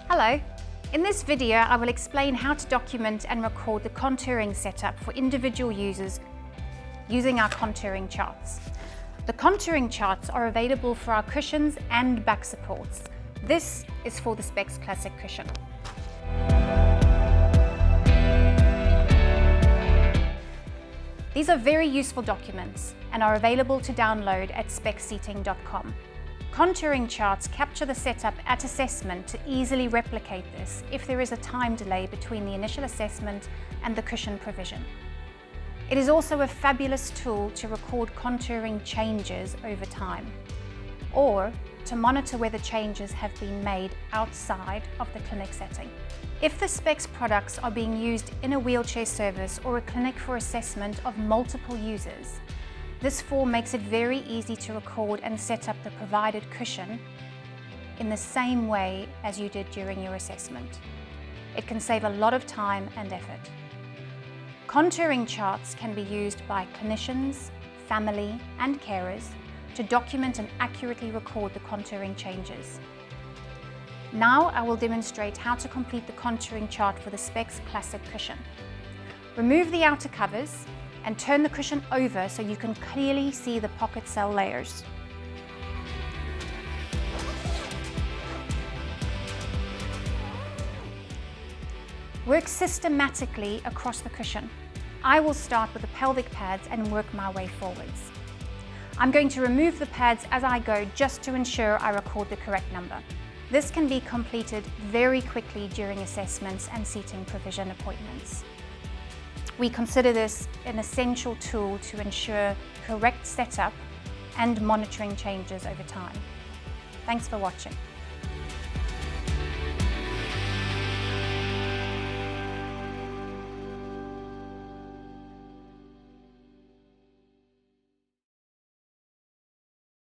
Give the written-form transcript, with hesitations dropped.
Hello. In this video, I will explain how to document and record the contouring setup for individual users using our contouring charts. The contouring charts are available for our cushions and back supports. This is for the Spex Classic Cushion. These are very useful documents and are available to download at spexseating.com. Contouring charts capture the setup at assessment to easily replicate this if there is a time delay between the initial assessment and the cushion provision. It is also a fabulous tool to record contouring changes over time, or to monitor whether changes have been made outside of the clinic setting. If the Spex products are being used in a wheelchair service or a clinic for assessment of multiple users, this form makes it very easy to record and set up the provided cushion in the same way as you did during your assessment. It can save a lot of time and effort. Contouring charts can be used by clinicians, family and carers to document and accurately record the contouring changes. Now I will demonstrate how to complete the contouring chart for the Spex Classic Cushion. Remove the outer covers and turn the cushion over so you can clearly see the pocket cell layers. Work systematically across the cushion. I will start with the pelvic pads and work my way forwards. I'm going to remove the pads as I go just to ensure I record the correct number. This can be completed very quickly during assessments and seating provision appointments. We consider this an essential tool to ensure correct setup and monitoring changes over time. Thanks for watching.